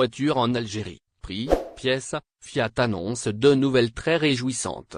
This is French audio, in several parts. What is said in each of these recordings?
voitures en Algérie. Prix, pièces, Fiat annonce deux nouvelles très réjouissantes.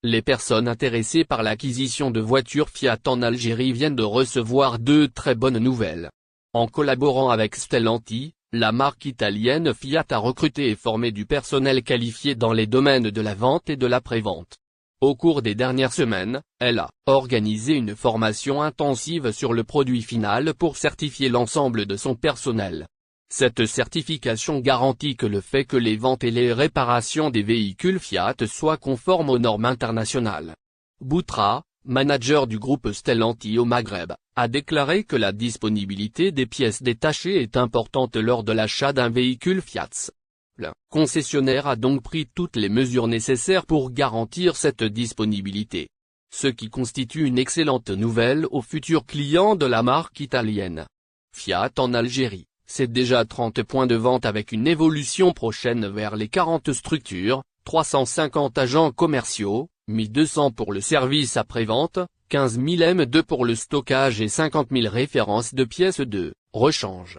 Les personnes intéressées par l'acquisition de voitures Fiat en Algérie viennent de recevoir deux très bonnes nouvelles. En collaborant avec Stellantis, la marque italienne Fiat a recruté et formé du personnel qualifié dans les domaines de la vente et de l'après-vente. Au cours des dernières semaines, elle a organisé une formation intensive sur le produit final pour certifier l'ensemble de son personnel. Cette certification garantit que le fait que les ventes et les réparations des véhicules Fiat soient conformes aux normes internationales. Boutra, manager du groupe Stellantis au Maghreb, a déclaré que la disponibilité des pièces détachées est importante lors de l'achat d'un véhicule Fiat. Le concessionnaire a donc pris toutes les mesures nécessaires pour garantir cette disponibilité. Ce qui constitue une excellente nouvelle aux futurs clients de la marque italienne. Fiat en Algérie, c'est déjà 30 points de vente avec une évolution prochaine vers les 40 structures, 350 agents commerciaux, 1200 pour le service après-vente, 15 000 M2 pour le stockage et 50 000 références de pièces de rechange.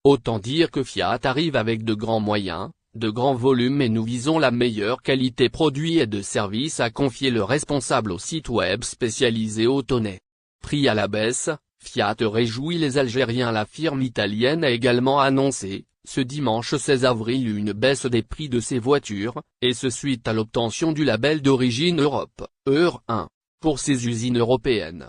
Autant dire que Fiat arrive avec de grands moyens, de grands volumes et nous visons la meilleure qualité produit et de service, a confié le responsable au site web spécialisé Autonnet. Prix à la baisse, Fiat réjouit les Algériens. La firme italienne a également annoncé, ce dimanche 16 avril, une baisse des prix de ses voitures, et ce suite à l'obtention du label d'origine Europe, EUR 1, pour ses usines européennes.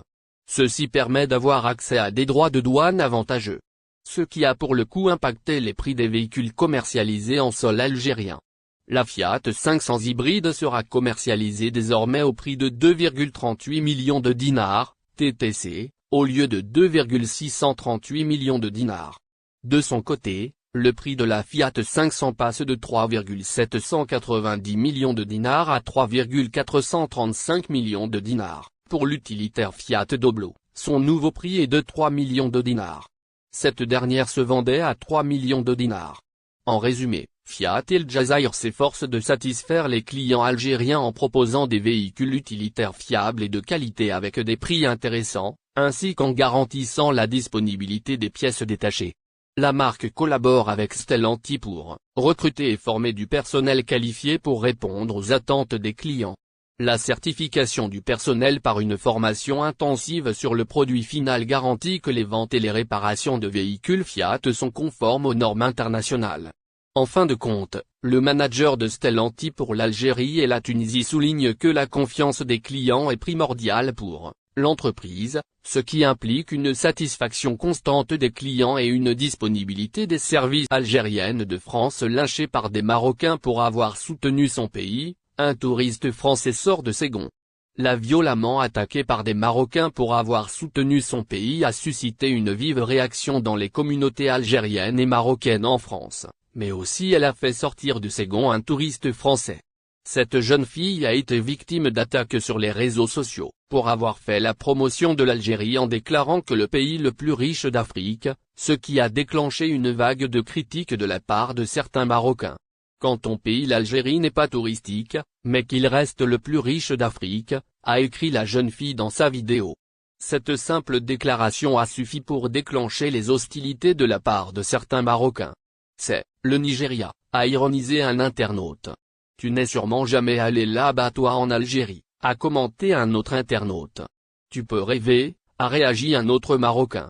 Ceci permet d'avoir accès à des droits de douane avantageux. Ce qui a pour le coup impacté les prix des véhicules commercialisés en sol algérien. La Fiat 500 hybride sera commercialisée désormais au prix de 2,38 millions de dinars, TTC, au lieu de 2,638 millions de dinars. De son côté, le prix de la Fiat 500 passe de 3,790 millions de dinars à 3,435 millions de dinars. Pour l'utilitaire Fiat Doblo, son nouveau prix est de 3 millions de dinars. Cette dernière se vendait à 3 millions de dinars. En résumé, Fiat El Jazair s'efforce de satisfaire les clients algériens en proposant des véhicules utilitaires fiables et de qualité avec des prix intéressants, ainsi qu'en garantissant la disponibilité des pièces détachées. La marque collabore avec Stellantis pour recruter et former du personnel qualifié pour répondre aux attentes des clients. La certification du personnel par une formation intensive sur le produit final garantit que les ventes et les réparations de véhicules Fiat sont conformes aux normes internationales. En fin de compte, le manager de Stellantis pour l'Algérie et la Tunisie souligne que la confiance des clients est primordiale pour l'entreprise, ce qui implique une satisfaction constante des clients et une disponibilité des services algériennes de France. Lynché par des Marocains pour avoir soutenu son pays, un touriste français sort de ses gonds. La violemment attaqué par des Marocains pour avoir soutenu son pays a suscité une vive réaction dans les communautés algériennes et marocaines en France, mais aussi elle a fait sortir de ses gonds un touriste français. Cette jeune fille a été victime d'attaques sur les réseaux sociaux, pour avoir fait la promotion de l'Algérie en déclarant que le pays le plus riche d'Afrique, ce qui a déclenché une vague de critiques de la part de certains Marocains. Quand ton pays l'Algérie n'est pas touristique, mais qu'il reste le plus riche d'Afrique, a écrit la jeune fille dans sa vidéo. Cette simple déclaration a suffi pour déclencher les hostilités de la part de certains Marocains. C'est le Nigeria, a ironisé un internaute. Tu n'es sûrement jamais allé là-bas toi en Algérie, a commenté un autre internaute. Tu peux rêver, a réagi un autre Marocain.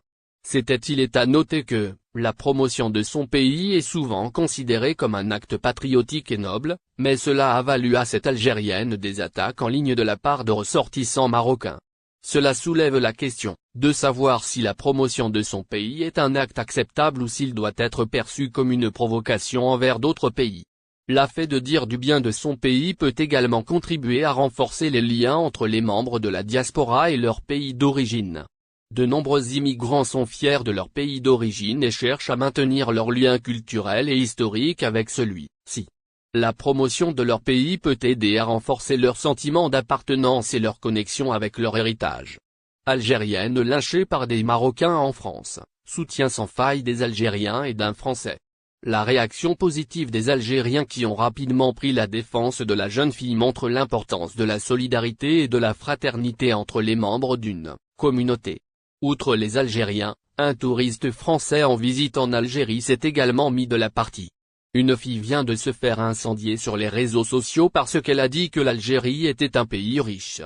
Il est à noter que la promotion de son pays est souvent considérée comme un acte patriotique et noble, mais cela a valu à cette Algérienne des attaques en ligne de la part de ressortissants marocains. Cela soulève la question de savoir si la promotion de son pays est un acte acceptable ou s'il doit être perçu comme une provocation envers d'autres pays. La fait de dire du bien de son pays peut également contribuer à renforcer les liens entre les membres de la diaspora et leur pays d'origine. De nombreux immigrants sont fiers de leur pays d'origine et cherchent à maintenir leurs liens culturels et historiques avec celui-ci. La promotion de leur pays peut aider à renforcer leur sentiment d'appartenance et leur connexion avec leur héritage. Algérienne lynchée par des Marocains en France, soutien sans faille des Algériens et d'un Français. La réaction positive des Algériens qui ont rapidement pris la défense de la jeune fille montre l'importance de la solidarité et de la fraternité entre les membres d'une communauté. Outre les Algériens, un touriste français en visite en Algérie s'est également mis de la partie. Une fille vient de se faire incendier sur les réseaux sociaux parce qu'elle a dit que l'Algérie était un pays riche.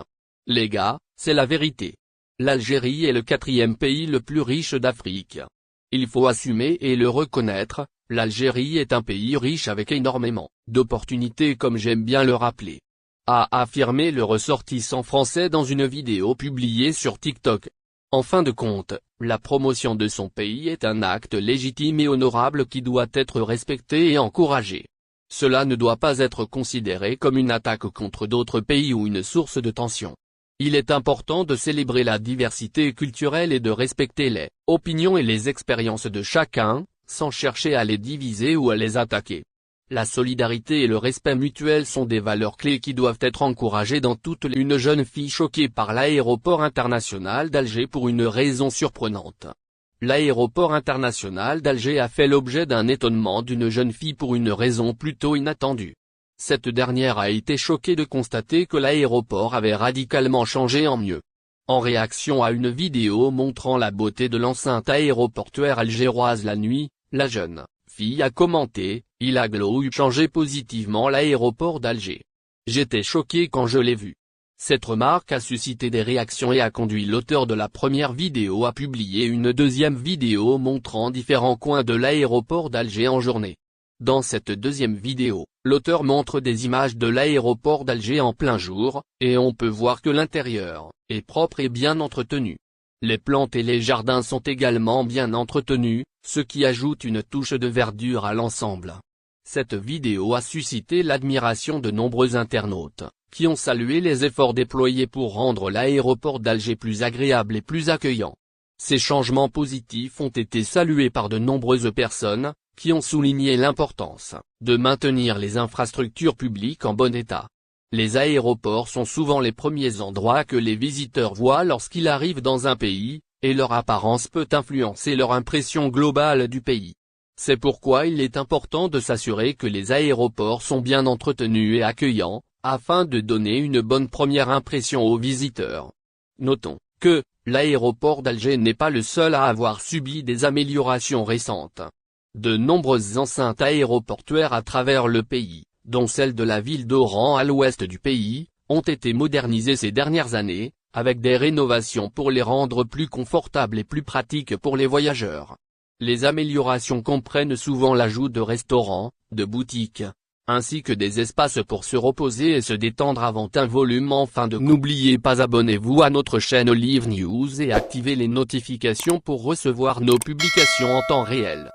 Les gars, c'est la vérité. L'Algérie est le 4e pays le plus riche d'Afrique. Il faut assumer et le reconnaître, l'Algérie est un pays riche avec énormément d'opportunités comme j'aime bien le rappeler. A affirmé le ressortissant français dans une vidéo publiée sur TikTok. En fin de compte, la promotion de son pays est un acte légitime et honorable qui doit être respecté et encouragé. Cela ne doit pas être considéré comme une attaque contre d'autres pays ou une source de tension. Il est important de célébrer la diversité culturelle et de respecter les opinions et les expériences de chacun, sans chercher à les diviser ou à les attaquer. La solidarité et le respect mutuel sont des valeurs clés qui doivent être encouragées dans toutes les... Une jeune fille choquée par l'aéroport international d'Alger pour une raison surprenante. L'aéroport international d'Alger a fait l'objet d'un étonnement d'une jeune fille pour une raison plutôt inattendue. Cette dernière a été choquée de constater que l'aéroport avait radicalement changé en mieux. En réaction à une vidéo montrant la beauté de l'enceinte aéroportuaire algéroise la nuit, la jeune fille a commenté « Il a changé positivement l'aéroport d'Alger. J'étais choqué quand je l'ai vu ». Cette remarque a suscité des réactions et a conduit l'auteur de la première vidéo à publier une deuxième vidéo montrant différents coins de l'aéroport d'Alger en journée. Dans cette deuxième vidéo, l'auteur montre des images de l'aéroport d'Alger en plein jour, et on peut voir que l'intérieur est propre et bien entretenu. Les plantes et les jardins sont également bien entretenus, ce qui ajoute une touche de verdure à l'ensemble. Cette vidéo a suscité l'admiration de nombreux internautes, qui ont salué les efforts déployés pour rendre l'aéroport d'Alger plus agréable et plus accueillant. Ces changements positifs ont été salués par de nombreuses personnes, qui ont souligné l'importance de maintenir les infrastructures publiques en bon état. Les aéroports sont souvent les premiers endroits que les visiteurs voient lorsqu'ils arrivent dans un pays, et leur apparence peut influencer leur impression globale du pays. C'est pourquoi il est important de s'assurer que les aéroports sont bien entretenus et accueillants, afin de donner une bonne première impression aux visiteurs. Notons que l'aéroport d'Alger n'est pas le seul à avoir subi des améliorations récentes. De nombreuses enceintes aéroportuaires à travers le pays, dont celle de la ville d'Oran à l'ouest du pays, ont été modernisées ces dernières années, avec des rénovations pour les rendre plus confortables et plus pratiques pour les voyageurs. Les améliorations comprennent souvent l'ajout de restaurants, de boutiques, ainsi que des espaces pour se reposer et se détendre avant un volume en fin de... N'oubliez pas abonnez-vous à notre chaîne Olive News et activez les notifications pour recevoir nos publications en temps réel.